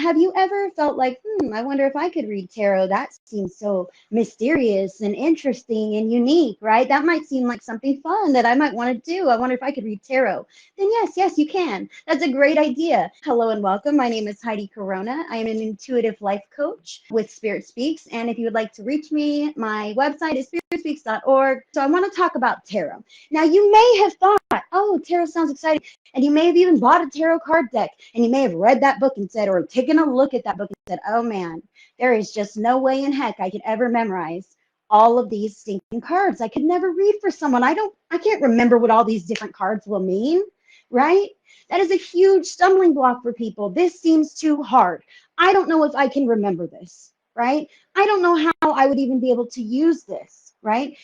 have you ever felt like, I wonder if I could read tarot? That seems so mysterious and interesting and unique, right? That might seem like something fun that I might want to do. I wonder if I could read tarot. Then yes, you can. That's a great idea. Hello and welcome. My name is Heidi Corona. I am an intuitive life coach with Spirit Speaks. And if you would like to reach me, my website is spiritspeaks.org. So I want to talk about tarot. Now, you may have thought, oh, tarot sounds exciting. And you may have even bought a tarot card deck, and you may have read that book and said, or taken a look at that book and said, oh man, there is just no way in heck I could ever memorize all of these stinking cards. I could never read for someone. I can't remember what all these different cards will mean, right? That is a huge stumbling block for people. This seems too hard. I don't know if I can remember this, right? I don't know how I would even be able to use this, right?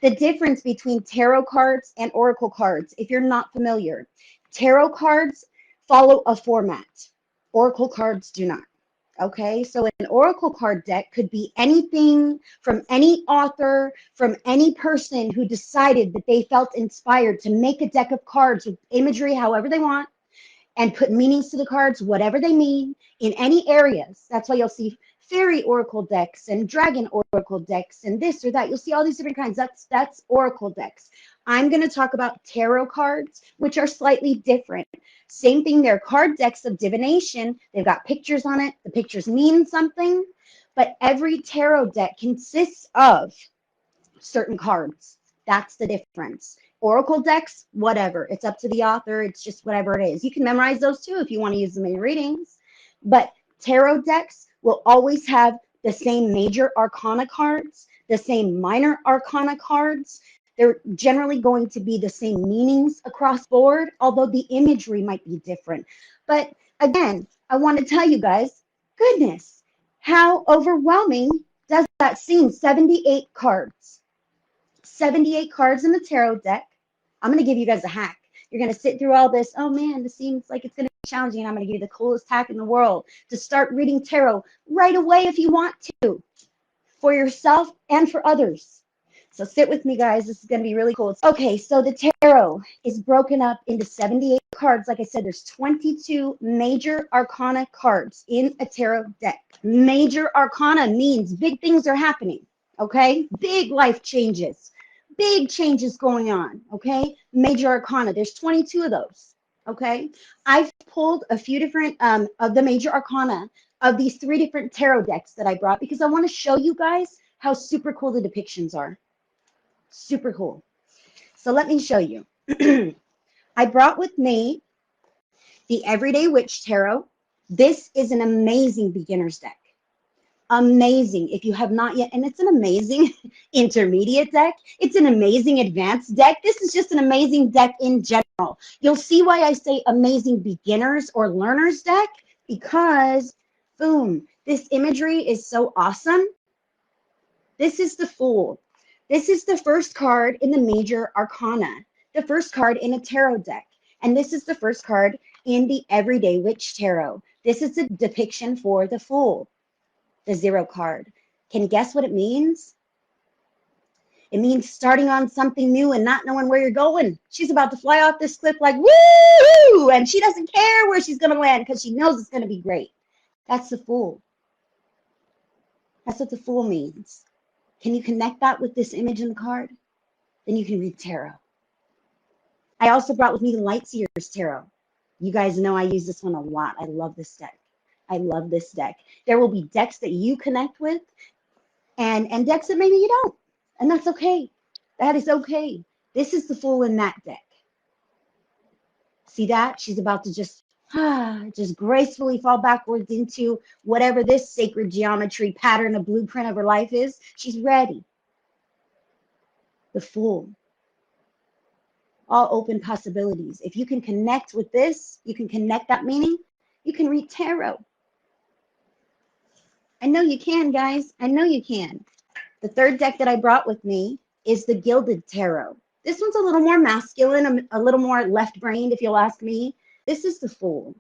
The difference between tarot cards and oracle cards, if you're not familiar, tarot cards follow a format. Oracle cards do not. Okay, so an oracle card deck could be anything from any author, from any person who decided that they felt inspired to make a deck of cards with imagery however they want and put meanings to the cards, whatever they mean, in any areas. That's why you'll see fairy oracle decks and dragon oracle decks and this or that. You'll see all these different kinds. That's oracle decks. I'm going to talk about tarot cards, which are slightly different. Same thing, they're card decks of divination. They've got pictures on it. The pictures mean something, but every tarot deck consists of certain cards. That's the difference. Oracle decks, whatever. It's up to the author. It's just whatever it is. You can memorize those too if you want to use them in readings. But tarot decks will always have the same major arcana cards, the same minor arcana cards. They're generally going to be the same meanings across board, although the imagery might be different. But again, I want to tell you guys, goodness, how overwhelming does that seem? 78 cards. 78 cards in the tarot deck. I'm going to give you guys a hack. You're going to sit through all this. Oh man, this seems like it's going to be challenging. And I'm going to give you the coolest hack in the world to start reading tarot right away if you want to, for yourself and for others. So sit with me, guys. This is going to be really cool. Okay, so the tarot is broken up into 78 cards. Like I said, there's 22 major arcana cards in a tarot deck. Major arcana means big things are happening, okay? Big life changes. Big changes going on, okay? Major arcana. There's 22 of those, okay? I've pulled a few different of the major arcana of these 3 different tarot decks that I brought because I want to show you guys how super cool the depictions are. Super cool. So let me show you. I brought with me the Everyday Witch Tarot. This is an amazing beginner's deck. Amazing. If you have not yet, and it's an amazing intermediate deck. It's an amazing advanced deck. This is just an amazing deck in general. You'll see why I say amazing beginners or learners deck, because boom, this imagery is so awesome. This is the Fool. This is the first card in the major arcana, the first card in a tarot deck. And this is the first card in the Everyday Witch Tarot. This is the depiction for the Fool, the 0 card. Can you guess what it means? It means starting on something new and not knowing where you're going. She's about to fly off this cliff like, woo! And she doesn't care where she's going to land because she knows it's going to be great. That's the Fool. That's what the Fool means. Can you connect that with this image in the card? Then you can read tarot. I also brought with me the Lightseer's Tarot. You guys know I use this one a lot. I love this deck. I love this deck. There will be decks that you connect with and decks that maybe you don't. And that's okay. That is okay. This is the Fool in that deck. See that? She's about to just gracefully fall backwards into whatever this sacred geometry pattern, a blueprint of her life is. She's ready. The Fool. All open possibilities. If you can connect with this, you can connect that meaning, you can read tarot. I know you can, guys. I know you can. The third deck that I brought with me is the Gilded Tarot. This one's a little more masculine, a little more left-brained, if you'll ask me. This is the Fool.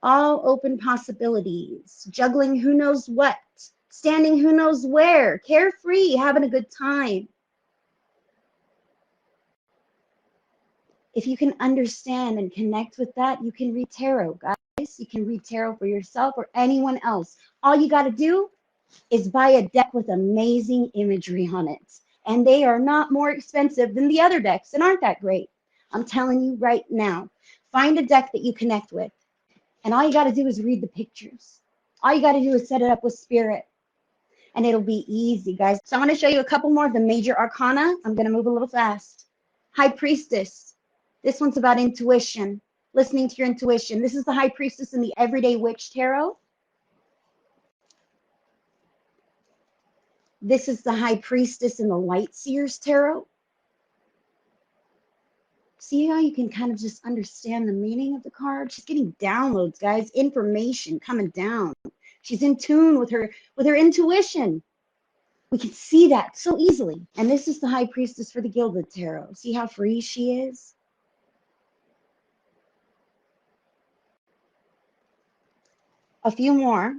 All open possibilities, juggling who knows what, standing who knows where, carefree, having a good time. If you can understand and connect with that, you can read tarot, guys. You can read tarot for yourself or anyone else. All you got to do is buy a deck with amazing imagery on it. And they are not more expensive than the other decks and aren't that great. I'm telling you right now. Find a deck that you connect with. And all you got to do is read the pictures. All you got to do is set it up with spirit. And it'll be easy, guys. So I'm going to show you a couple more of the major arcana. I'm going to move a little fast. High Priestess. This one's about intuition, listening to your intuition. This is the High Priestess in the Everyday Witch Tarot. This is the High Priestess in the Light Seers Tarot. See how you can kind of just understand the meaning of the card? She's getting downloads, guys, information coming down. She's in tune with her intuition. We can see that so easily. And this is the High Priestess for the Gilded Tarot. See how free she is? A few more.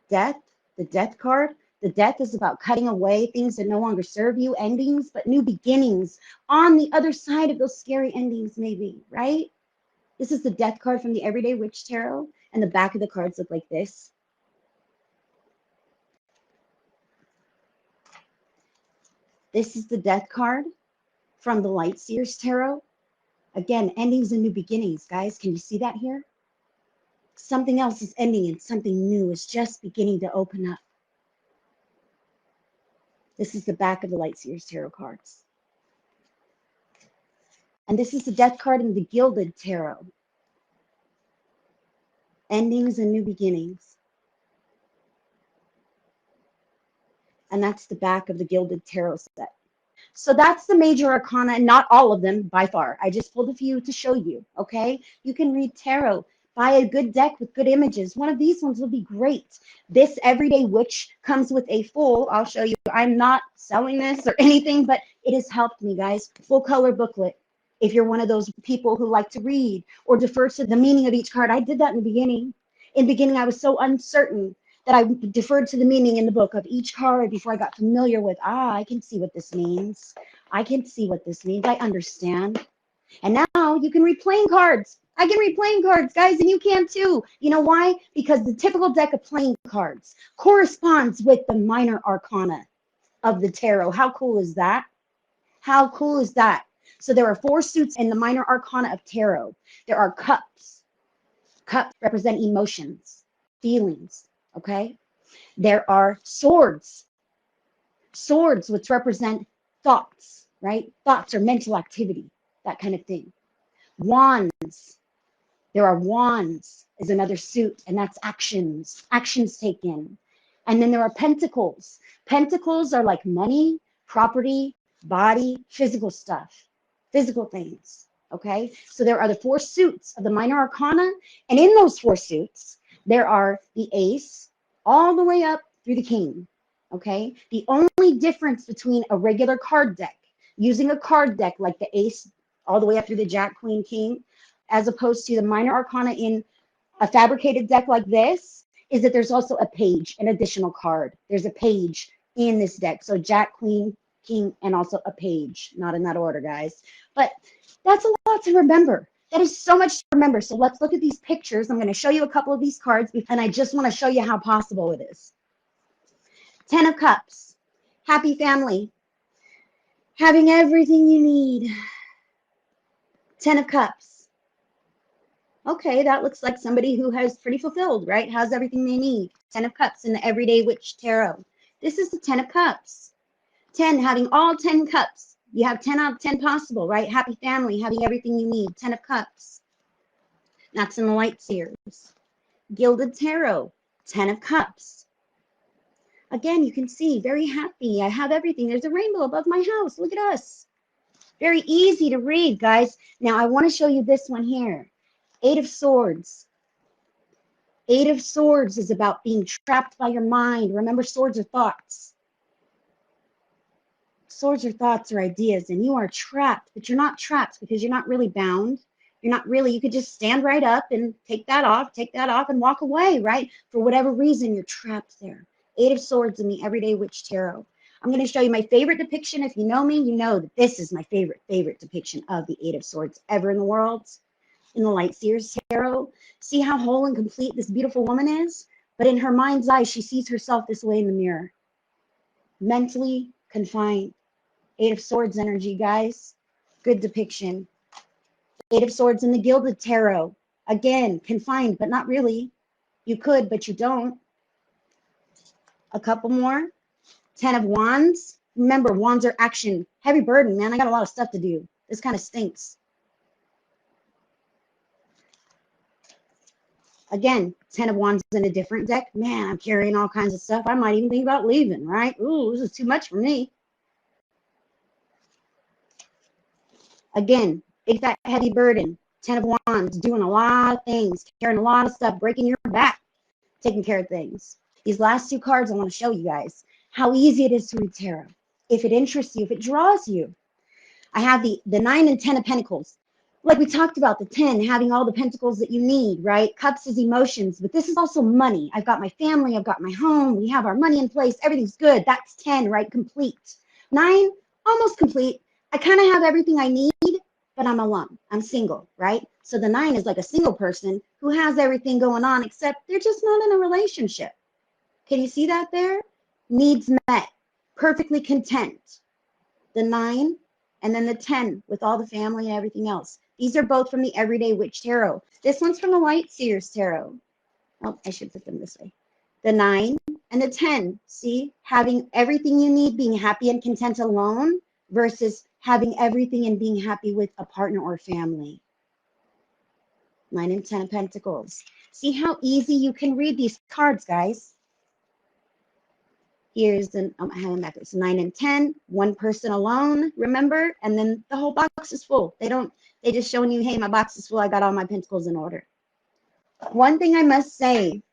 Death, the Death card. The Death is about cutting away things that no longer serve you, endings, but new beginnings on the other side of those scary endings, maybe, right? This is the Death card from the Everyday Witch Tarot, and the back of the cards look like this. This is the Death card from the Light Seers Tarot. Again, endings and new beginnings, guys. Can you see that here? Something else is ending and something new is just beginning to open up. This is the back of the Light Seers Tarot cards. And this is the Death card in the Gilded Tarot. Endings and new beginnings. And that's the back of the Gilded Tarot set. So that's the major arcana, and not all of them by far. I just pulled a few to show you, okay? You can read tarot. Buy a good deck with good images. One of these ones will be great. This Everyday Witch comes with a full, I'll show you. I'm not selling this or anything, but it has helped me, guys. Full color booklet. If you're one of those people who like to read or defer to the meaning of each card. I did that in the beginning. In the beginning, I was so uncertain that I deferred to the meaning in the book of each card before I got familiar with, I can see what this means. I can see what this means. I understand. And now you can read playing cards. I can read playing cards, guys, and you can too. You know why? Because the typical deck of playing cards corresponds with the minor arcana of the tarot. How cool is that? How cool is that? So there are 4 suits in the minor arcana of tarot. There are cups. Cups represent emotions, feelings, okay? There are swords. Swords, which represent thoughts, right? Thoughts or mental activity, that kind of thing. Wands. There are wands is another suit, and that's actions taken. And then there are pentacles. Pentacles are like money, property, body, physical stuff, physical things, okay? So there are the 4 suits of the minor arcana, and in those 4 suits, there are the ace all the way up through the king, okay? The only difference between a regular card deck, using a card deck like the ace all the way up through the jack, queen, king, as opposed to the minor arcana in a fabricated deck like this, is that there's also a page, an additional card. There's a page in this deck. So jack, queen, king, and also a page. Not in that order, guys. But that's a lot to remember. That is so much to remember. So let's look at these pictures. I'm going to show you a couple of these cards, and I just want to show you how possible it is. 10 of Cups. Happy family. Having everything you need. 10 of Cups. Okay, that looks like somebody who has pretty fulfilled, right? Has everything they need. 10 of Cups in the Everyday Witch Tarot. This is the 10 of Cups. 10, having all 10 cups. You have 10 out of 10 possible, right? Happy family, having everything you need. 10 of Cups. That's in the Light Seers. Gilded Tarot. 10 of Cups. Again, you can see, very happy. I have everything. There's a rainbow above my house. Look at us. Very easy to read, guys. Now, I want to show you this one here. 8 of Swords. 8 of Swords is about being trapped by your mind. Remember, swords are thoughts. Swords are thoughts or ideas, and you are trapped, but you're not trapped because you're not really bound. You're not really, you could just stand right up and take that off, and walk away, right? For whatever reason, you're trapped there. 8 of Swords in the Everyday Witch Tarot. I'm going to show you my favorite depiction. If you know me, you know that this is my favorite depiction of the Eight of Swords ever in the world, in the Light Seers Tarot. See how whole and complete this beautiful woman is? But in her mind's eye, she sees herself this way in the mirror. Mentally confined. Eight of Swords energy, guys. Good depiction. Eight of Swords in the Gilded Tarot. Again, confined, but not really. You could, but you don't. A couple more. 10 of Wands. Remember, wands are action. Heavy burden, man. I got a lot of stuff to do. This kind of stinks. Again, 10 of Wands in a different deck. Man, I'm carrying all kinds of stuff. I might even think about leaving, right? Ooh, this is too much for me. Again, big fat heavy burden. 10 of Wands, doing a lot of things, carrying a lot of stuff, breaking your back, taking care of things. These last two cards, I want to show you guys how easy it is to read tarot. If it interests you, if it draws you. I have the 9 and 10 of Pentacles. Like we talked about, the 10, having all the pentacles that you need, right? Cups is emotions, but this is also money. I've got my family, I've got my home, we have our money in place, everything's good. That's 10, right? Complete. 9, almost complete. I kind of have everything I need, but I'm alone. I'm single, right? So the 9 is like a single person who has everything going on, except they're just not in a relationship. Can you see that there? Needs met, perfectly content. The 9 and then the 10 with all the family and everything else. These are both from the Everyday Witch Tarot. This one's from the Light Seers Tarot. Oh, I should put them this way. The 9 and the 10. See, having everything you need, being happy and content alone versus having everything and being happy with a partner or family. 9 and 10 of Pentacles. See how easy you can read these cards, guys. Here's the, I have them backwards, 9 and 10, one person alone, remember? And then the whole box is full. They just showing you, hey, my box is full. I got all my pentacles in order. One thing I must say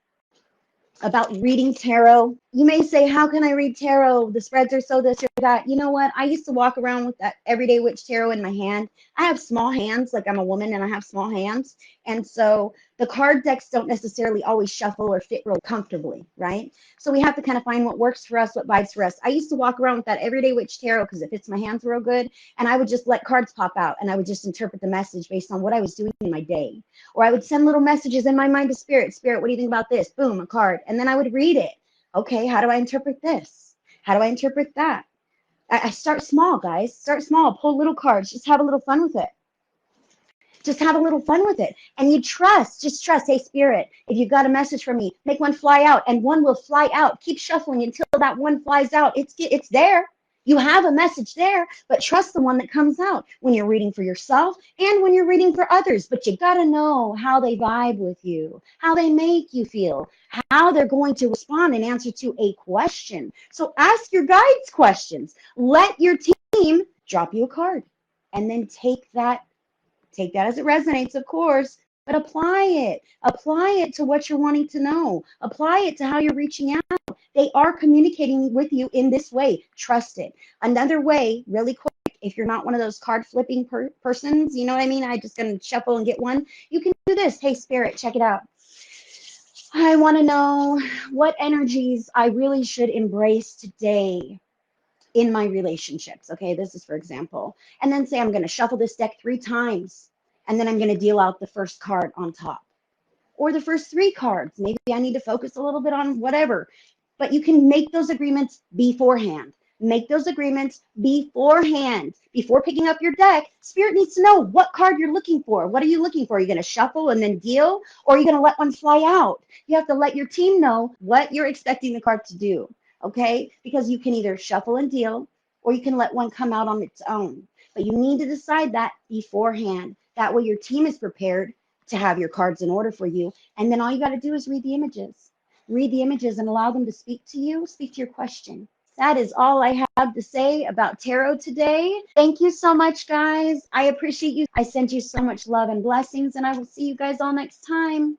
about reading tarot, you may say, how can I read tarot? The spreads are so this or that. You know what? I used to walk around with that Everyday Witch Tarot in my hand. I have small hands, like I'm a woman and I have small hands. And so the card decks don't necessarily always shuffle or fit real comfortably, right? So we have to kind of find what works for us, what vibes for us. I used to walk around with that Everyday Witch Tarot because it fits my hands real good. And I would just let cards pop out and I would just interpret the message based on what I was doing in my day. Or I would send little messages in my mind to Spirit. Spirit, what do you think about this? Boom, a card. And then I would read it. Okay, how do I interpret this? How do I interpret that? I start small, guys. Start small. Pull little cards. Just have a little fun with it. Just have a little fun with it. And you trust. Just trust. Hey, Spirit, if you've got a message from me, make one fly out. And one will fly out. Keep shuffling until that one flies out. It's there. You have a message there, but trust the one that comes out when you're reading for yourself and when you're reading for others. But you got to know how they vibe with you, how they make you feel, how they're going to respond in answer to a question. So ask your guides questions. Let your team drop you a card and then take that as it resonates, of course, but apply it. Apply it to what you're wanting to know. Apply it to how you're reaching out. They are communicating with you in this way. Trust it. Another way, really quick, if you're not one of those card flipping persons, you know what I mean? I just gonna shuffle and get one. You can do this. Hey, Spirit, check it out. I want to know what energies I really should embrace today in my relationships. Okay, this is for example. And then say I'm going to shuffle this deck 3 times. And then I'm going to deal out the first card on top. Or the first 3 cards. Maybe I need to focus a little bit on whatever. But you can make those agreements beforehand. Make those agreements beforehand. Before picking up your deck, Spirit needs to know what card you're looking for. What are you looking for? Are you going to shuffle and then deal? Or are you going to let one fly out? You have to let your team know what you're expecting the card to do. Okay? Because you can either shuffle and deal, or you can let one come out on its own. But you need to decide that beforehand. That way your team is prepared to have your cards in order for you. And then all you got to do is read the images. Read the images and allow them to speak to you, speak to your question. That is all I have to say about tarot today. Thank you so much, guys. I appreciate you. I send you so much love and blessings, and I will see you guys all next time.